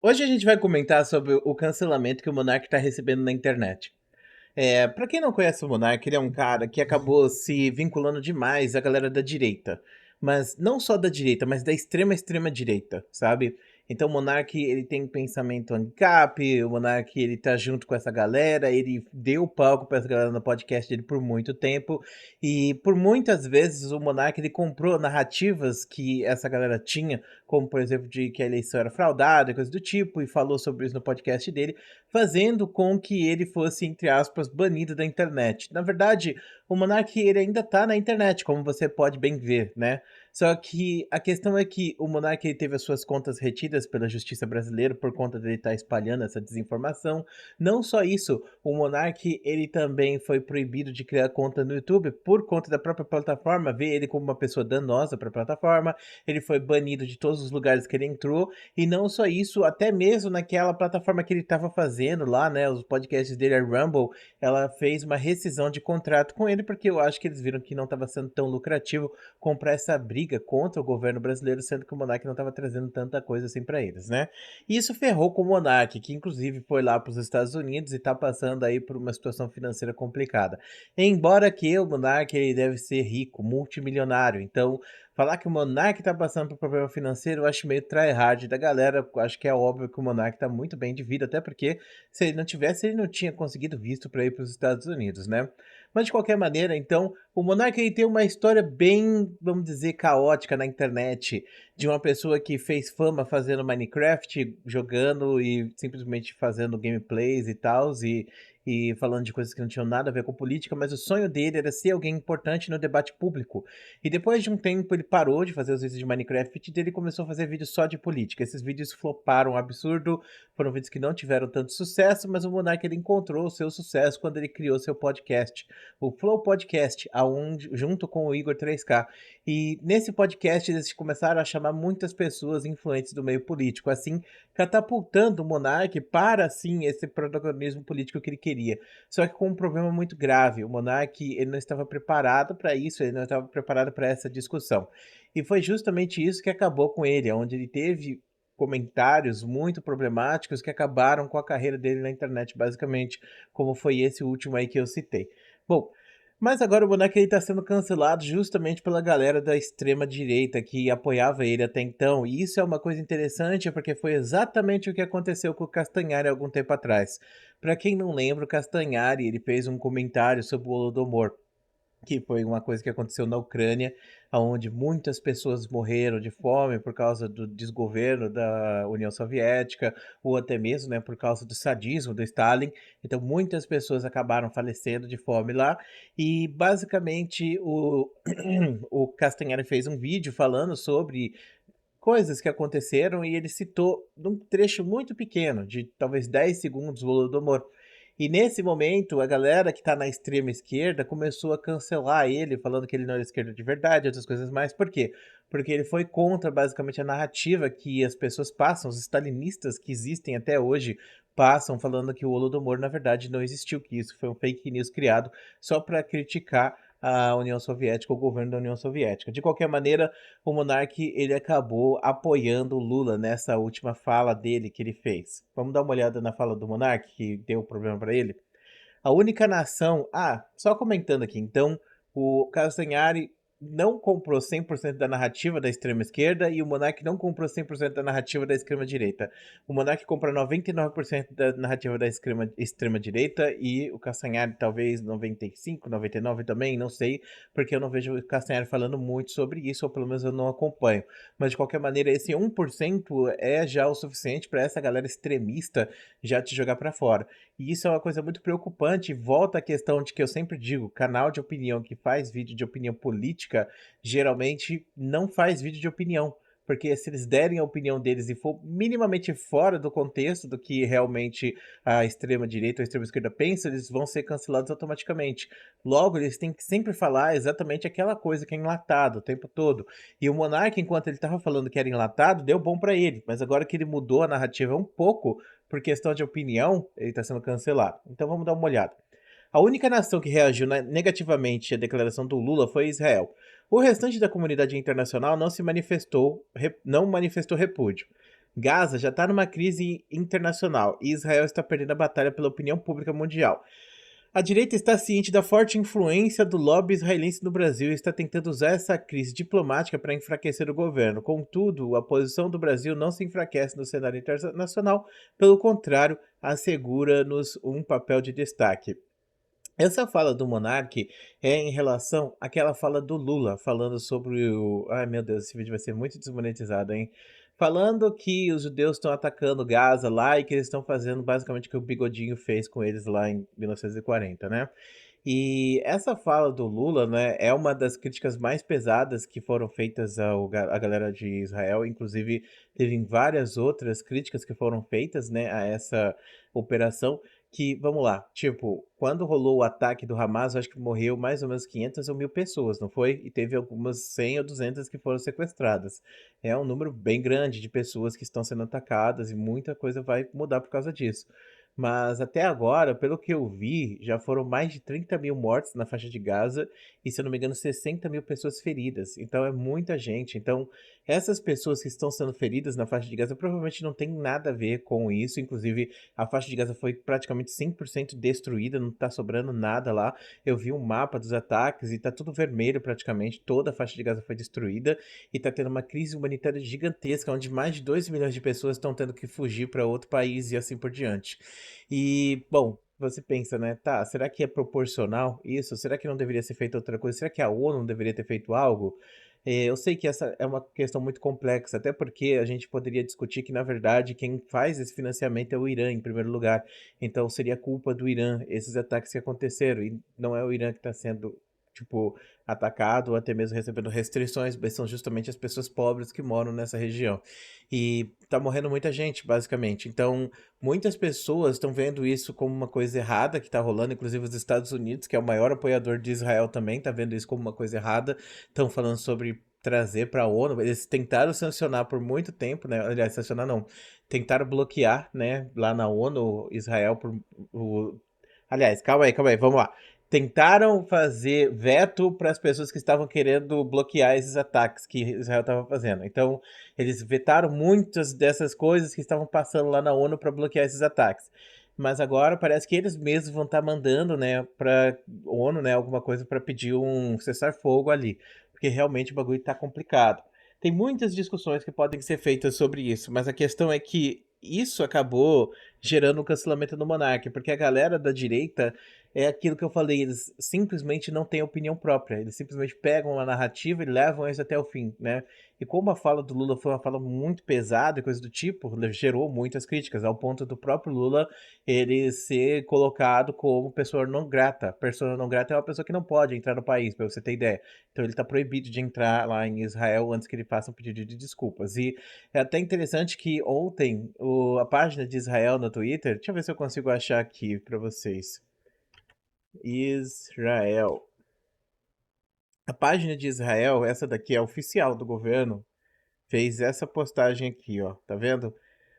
Hoje a gente vai comentar sobre o cancelamento que o Monark está recebendo na internet. Para quem não conhece o Monark, ele é um cara que acabou se vinculando demais à galera da direita. Mas não só da direita, mas da extrema direita, sabe? Então o Monark, ele tem pensamento ANCAP, o Monark, ele tá junto com essa galera, ele deu palco para essa galera no podcast dele por muito tempo, e por muitas vezes o Monark, ele comprou narrativas que essa galera tinha, como por exemplo de que a eleição era fraudada, coisa do tipo, e falou sobre isso no podcast dele, fazendo com que ele fosse, entre aspas, banido da internet. Na verdade, o Monark ele ainda tá na internet, como você pode bem ver, né? Só que a questão é que o Monark ele teve as suas contas retidas pela justiça brasileira por conta dele estar espalhando essa desinformação. Não só isso, o Monark ele também foi proibido de criar conta no YouTube por conta da própria plataforma, ver ele como uma pessoa danosa para a plataforma. Ele foi banido de todos os lugares que ele entrou. E não só isso, até mesmo naquela plataforma que ele estava fazendo lá, né, os podcasts dele, a Rumble, ela fez uma rescisão de contrato com ele, porque eu acho que eles viram que não estava sendo tão lucrativo comprar essa briga contra o governo brasileiro, sendo que o Monark não estava trazendo tanta coisa assim para eles, né? E isso ferrou com o Monark, que inclusive foi lá para os Estados Unidos e está passando aí por uma situação financeira complicada. Embora que o Monark ele deve ser rico, multimilionário, então falar que o Monark tá passando por problema financeiro, eu acho meio tryhard da galera. Eu acho que é óbvio que o Monark tá muito bem de vida, até porque se ele não tivesse, ele não tinha conseguido visto para ir para os Estados Unidos, né? Mas de qualquer maneira, então, o Monark ele tem uma história bem, vamos dizer, caótica na internet, de uma pessoa que fez fama fazendo Minecraft, jogando e simplesmente fazendo gameplays e tal, e falando de coisas que não tinham nada a ver com política, mas o sonho dele era ser alguém importante no debate público. E depois de um tempo ele parou de fazer os vídeos de Minecraft e ele começou a fazer vídeos só de política. Esses vídeos floparam um absurdo, foram vídeos que não tiveram tanto sucesso, mas o Monark ele encontrou o seu sucesso quando ele criou seu podcast, o Flow Podcast, junto com o Igor 3K. E nesse podcast eles começaram a chamar muitas pessoas influentes do meio político, assim catapultando o Monark para, assim, esse protagonismo político que ele queria. Só que com um problema muito grave. O Monark ele não estava preparado para isso, ele não estava preparado para essa discussão. E foi justamente isso que acabou com ele, onde ele teve comentários muito problemáticos que acabaram com a carreira dele na internet, basicamente, como foi esse último aí que eu citei. Bom, mas agora o Monark está sendo cancelado justamente pela galera da extrema direita que apoiava ele até então. E isso é uma coisa interessante porque foi exatamente o que aconteceu com o Castanhari há algum tempo atrás. Para quem não lembra, o Castanhari ele fez um comentário sobre o Holodomor, que foi uma coisa que aconteceu na Ucrânia, onde muitas pessoas morreram de fome por causa do desgoverno da União Soviética, ou até mesmo, né, por causa do sadismo do Stalin. Então, muitas pessoas acabaram falecendo de fome lá. E, basicamente, o Castanhari fez um vídeo falando sobre coisas que aconteceram e ele citou num trecho muito pequeno, de talvez 10 segundos, o Holodomor. E nesse momento, a galera que tá na extrema esquerda começou a cancelar ele, falando que ele não era esquerda de verdade, outras coisas mais. Por quê? Porque ele foi contra, basicamente, a narrativa que as pessoas passam, os stalinistas que existem até hoje, passam falando que o Holodomor, na verdade, não existiu, que isso foi um fake news criado só para criticar a União Soviética, o governo da União Soviética. De qualquer maneira, o Monark ele acabou apoiando o Lula nessa última fala dele que ele fez. Vamos dar uma olhada na fala do Monark, que deu problema para ele? A única nação. Ah, só comentando aqui. Então, o Castanhari não comprou 100% da narrativa da extrema esquerda e o Monark não comprou 100% da narrativa da extrema direita. O Monark compra 99% da narrativa da extrema direita e o Castanhari talvez 95, 99 também, não sei, porque eu não vejo o Castanhari falando muito sobre isso, ou pelo menos eu não acompanho. Mas de qualquer maneira, esse 1% é já o suficiente para essa galera extremista já te jogar para fora. E isso é uma coisa muito preocupante. Volta à questão de que eu sempre digo: canal de opinião que faz vídeo de opinião política geralmente não faz vídeo de opinião. Porque se eles derem a opinião deles e for minimamente fora do contexto do que realmente a extrema-direita ou a extrema-esquerda pensa, eles vão ser cancelados automaticamente. Logo, eles têm que sempre falar exatamente aquela coisa que é enlatado o tempo todo. E o Monark, enquanto ele estava falando que era enlatado, deu bom para ele. Mas agora que ele mudou a narrativa um pouco, por questão de opinião, ele está sendo cancelado. Então vamos dar uma olhada. A única nação que reagiu negativamente à declaração do Lula foi Israel. O restante da comunidade internacional não manifestou repúdio. Gaza já está numa crise internacional e Israel está perdendo a batalha pela opinião pública mundial. A direita está ciente da forte influência do lobby israelense no Brasil e está tentando usar essa crise diplomática para enfraquecer o governo. Contudo, a posição do Brasil não se enfraquece no cenário internacional, pelo contrário, assegura-nos um papel de destaque. Essa fala do Monark é em relação àquela fala do Lula, falando sobre o. Ai meu Deus, esse vídeo vai ser muito desmonetizado, hein? Falando que os judeus estão atacando Gaza lá e que eles estão fazendo basicamente o que o Bigodinho fez com eles lá em 1940, né? E essa fala do Lula, né, é uma das críticas mais pesadas que foram feitas à galera de Israel. Inclusive, teve várias outras críticas que foram feitas, né, a essa operação. Que, vamos lá, tipo, quando rolou o ataque do Hamas, eu acho que morreu mais ou menos 500 ou 1000 pessoas, não foi? E teve algumas 100 ou 200 que foram sequestradas. É um número bem grande de pessoas que estão sendo atacadas e muita coisa vai mudar por causa disso. Mas até agora, pelo que eu vi, já foram mais de 30 mil mortes na faixa de Gaza e, se eu não me engano, 60 mil pessoas feridas. Então é muita gente. Então, essas pessoas que estão sendo feridas na faixa de Gaza provavelmente não tem nada a ver com isso. Inclusive, a faixa de Gaza foi praticamente 100% destruída, não tá sobrando nada lá. Eu vi um mapa dos ataques e tá tudo vermelho praticamente. Toda a faixa de Gaza foi destruída e tá tendo uma crise humanitária gigantesca, onde mais de 2 milhões de pessoas estão tendo que fugir para outro país e assim por diante. E, bom, você pensa, né? Tá, será que é proporcional isso? Será que não deveria ser feito outra coisa? Será que a ONU não deveria ter feito algo? Eu sei que essa é uma questão muito complexa, até porque a gente poderia discutir que, na verdade, quem faz esse financiamento é o Irã, em primeiro lugar. Então, seria culpa do Irã esses ataques que aconteceram. E não é o Irã que está sendo, tipo, atacado ou até mesmo recebendo restrições, mas são justamente as pessoas pobres que moram nessa região. E tá morrendo muita gente, basicamente. Então, muitas pessoas estão vendo isso como uma coisa errada que está rolando, inclusive os Estados Unidos, que é o maior apoiador de Israel também, está vendo isso como uma coisa errada. Estão falando sobre trazer para a ONU. Eles tentaram sancionar por muito tempo, né? Aliás, sancionar não. Tentaram bloquear, né, lá na ONU, Israel por o... Aliás, calma aí, vamos lá. Tentaram fazer veto para as pessoas que estavam querendo bloquear esses ataques que Israel estava fazendo. Então, eles vetaram muitas dessas coisas que estavam passando lá na ONU para bloquear esses ataques. Mas agora parece que eles mesmos vão estar mandando, né, para ONU, né, alguma coisa para pedir um cessar-fogo ali, porque realmente o bagulho está complicado. Tem muitas discussões que podem ser feitas sobre isso, mas a questão é que isso acabou gerando um cancelamento do Monark, porque a galera da direita é aquilo que eu falei, eles simplesmente não têm opinião própria, eles simplesmente pegam uma narrativa e levam isso até o fim, né? E como a fala do Lula foi uma fala muito pesada e coisa do tipo, gerou muitas críticas, ao ponto do próprio Lula ele ser colocado como pessoa não grata. Pessoa não grata é uma pessoa que não pode entrar no país, para você ter ideia. Então ele está proibido de entrar lá em Israel antes que ele faça um pedido de desculpas. E é até interessante que ontem a página de Israel no Twitter, deixa eu ver se eu consigo achar aqui para vocês. Israel. A página de Israel, essa daqui é oficial do governo, fez essa postagem aqui, ó. Tá vendo?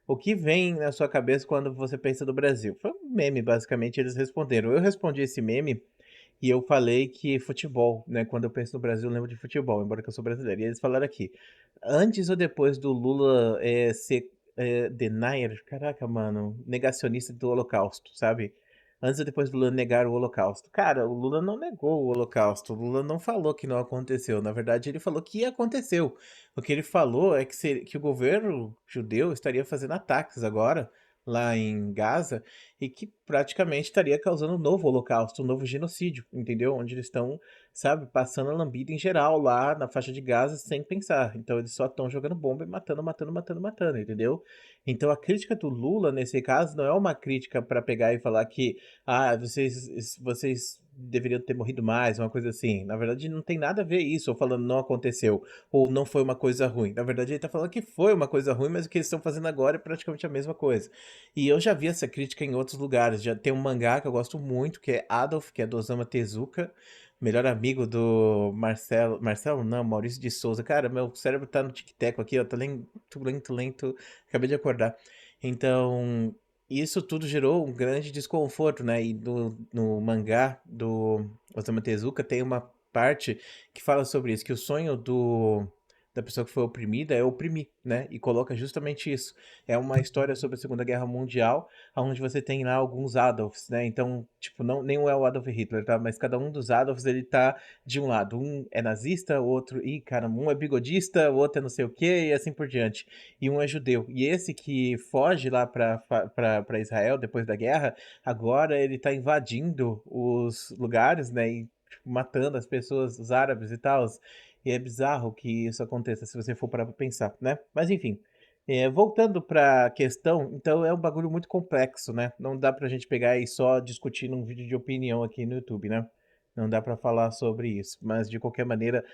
O que vem na sua cabeça quando você pensa do Brasil? Foi um meme, basicamente, eles responderam. Eu respondi esse meme e eu falei que futebol, né? Quando eu penso no Brasil, eu lembro de futebol, embora que eu sou brasileiro. E eles falaram aqui, antes ou depois do Lula ser denier, caraca, mano, negacionista do Holocausto, sabe? Antes ou depois do Lula negar o Holocausto. Cara, o Lula não negou o Holocausto. O Lula não falou que não aconteceu. Na verdade, ele falou que aconteceu. O que ele falou é que o governo judeu estaria fazendo ataques agora, lá em Gaza, e que praticamente estaria causando um novo holocausto, um novo genocídio, entendeu? Onde eles estão, sabe, passando a lambida em geral lá na faixa de Gaza sem pensar. Então eles só estão jogando bomba e matando, entendeu? Então a crítica do Lula, nesse caso, não é uma crítica para pegar e falar que, vocês deveriam ter morrido mais, uma coisa assim. Na verdade, não tem nada a ver isso, ou falando não aconteceu, ou não foi uma coisa ruim. Na verdade, ele tá falando que foi uma coisa ruim, mas o que eles estão fazendo agora é praticamente a mesma coisa. E eu já vi essa crítica em outros lugares. Já tem um mangá que eu gosto muito, que é Adolf, que é do Osamu Tezuka, melhor amigo do Marcelo. Marcelo, não, Maurício de Souza. Cara, meu cérebro tá no tic-tac aqui, ó. Tá lento. Acabei de acordar. Então, isso tudo gerou um grande desconforto, né? E no mangá do Osamu Tezuka tem uma parte que fala sobre isso, que o sonho da pessoa que foi oprimida é oprimir, né? E coloca justamente isso. É uma história sobre a Segunda Guerra Mundial, onde você tem lá alguns Adolfs, né? Então, tipo, não, nenhum é o Adolf Hitler, tá? Mas cada um dos Adolfs, ele tá de um lado. Um é nazista, o outro, ih, cara, um é bigodista, o outro é não sei o quê, e assim por diante. E um é judeu. E esse que foge lá para Israel depois da guerra, agora ele tá invadindo os lugares, né? E tipo, matando as pessoas, os árabes e tal. E é bizarro que isso aconteça, se você for parar pra pensar, né? Mas enfim. Voltando para a questão, então é um bagulho muito complexo, né? Não dá pra gente pegar e só discutir num vídeo de opinião aqui no YouTube, né? Não dá pra falar sobre isso. Mas de qualquer maneira,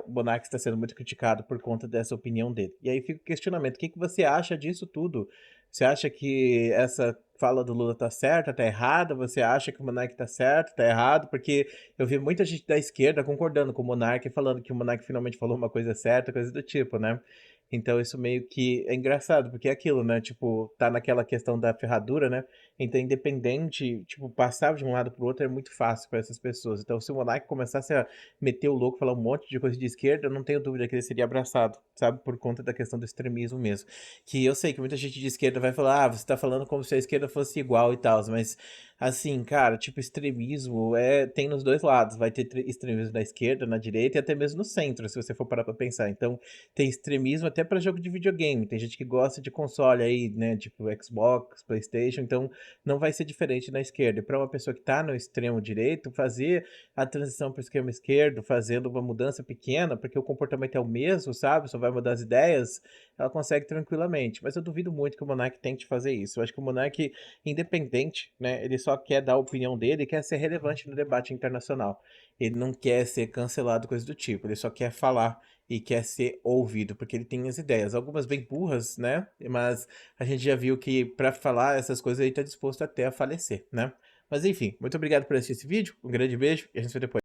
o Monark está sendo muito criticado por conta dessa opinião dele. E aí fica o questionamento: o que que você acha disso tudo? Você acha que essa fala do Lula tá certa, tá errada? Você acha que o Monark tá certo, tá errado? Porque eu vi muita gente da esquerda concordando com o Monark, falando que o Monark finalmente falou uma coisa certa, coisa do tipo, né? Então isso meio que é engraçado, porque é aquilo, né? Tipo, tá naquela questão da ferradura, né? Então, independente, tipo, passar de um lado pro outro é muito fácil para essas pessoas. Então, se o Monark começasse a meter o louco, falar um monte de coisa de esquerda, eu não tenho dúvida que ele seria abraçado, sabe? Por conta da questão do extremismo mesmo. Que eu sei que muita gente de esquerda vai falar, ah, você tá falando como se a esquerda fosse igual e tal, mas assim, cara, tipo, extremismo tem nos dois lados. Vai ter extremismo na esquerda, na direita e até mesmo no centro, se você for parar pra pensar. Então, tem extremismo até para jogo de videogame. Tem gente que gosta de console aí, né? Tipo Xbox, PlayStation. Então, não vai ser diferente na esquerda. E para uma pessoa que está no extremo direito, fazer a transição para o extremo esquerdo, fazendo uma mudança pequena, porque o comportamento é o mesmo, sabe? Só vai mudar as ideias, ela consegue tranquilamente. Mas eu duvido muito que o Monark tente fazer isso. Eu acho que o Monark, independente, né? Ele só quer dar a opinião dele e quer ser relevante no debate internacional. Ele não quer ser cancelado, coisa do tipo. Ele só quer falar e quer ser ouvido, porque ele tem as ideias, algumas bem burras, né? Mas a gente já viu que para falar essas coisas ele tá disposto até a falecer, né? Mas enfim, muito obrigado por assistir esse vídeo, um grande beijo e a gente se vê depois.